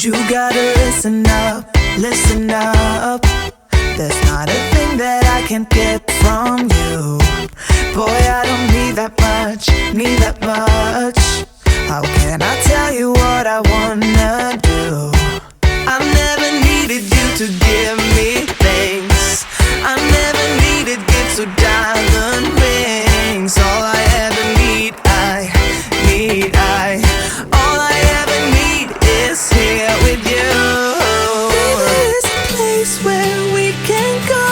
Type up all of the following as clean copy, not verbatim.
You gotta listen up, listen up. There's not a thing that I can't get from you. Boy, I don't need that much, need that much. How can I tell you what I wanna do? I never needed you to give me things. I never needed gifts or diamond rings. All I ever need, all I ever need is here with you. There is a place where we can go,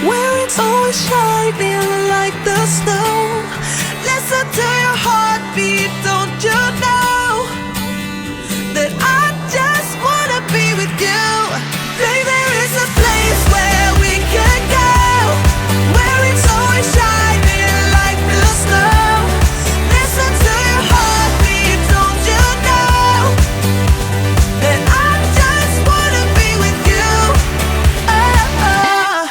where it's always shining like the snow. Listen to your heartbeat, don't you know that I just wanna be with you. Baby, there is a place where we can go, where it's always shining like the snow. Listen to your heartbeat, don't you know that I just wanna be with you. Oh, oh.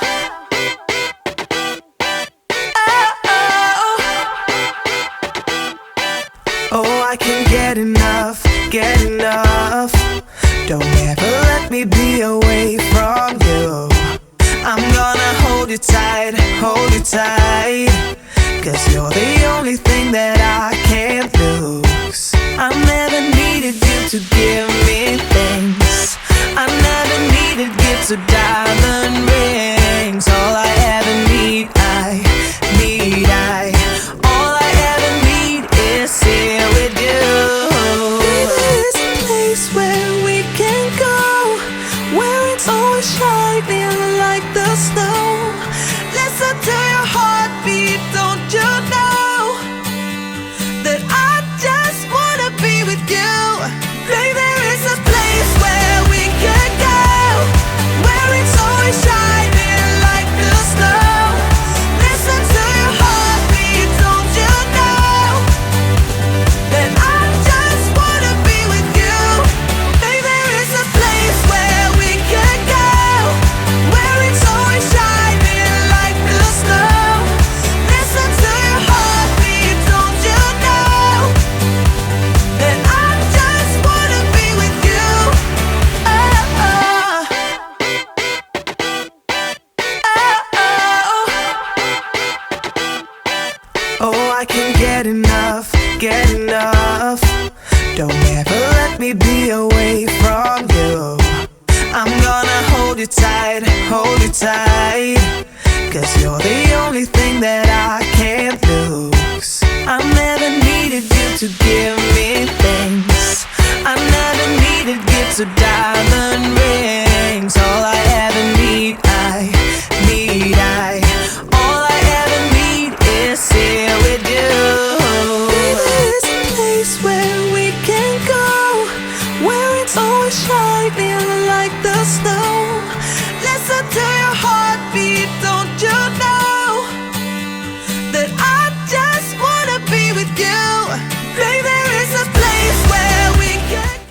Oh, I can't get enough, get enough. Don't ever let me be away from you. I'm gonna hold you tight, hold you tight. 'Cause you're the only thing that I can't lose. I never needed you to give me things. I never needed gifts or diamond rings. All I ever need, all I ever need is here with you. There is a place where we can go, where it's always shining like the snow. Listen to your heartbeat, don't you know that I just wanna be with you. Baby, there is a place where we can go, where it's always shining like the snow. Listen to your heartbeat, don't you know that I just wanna be with you. Baby, there is a place where we can go, where it's always shining like the snow. Listen to your heartbeat, don't you know that I just wanna be with you. Oh, oh. Oh, I can't get enough, get enough. Don't ever let me be away from you. I'm gonna hold you tight, hold you tight. 'Cause you're the only thing that I can't lose. I never needed you to give me things. I never needed gifts or diamonds.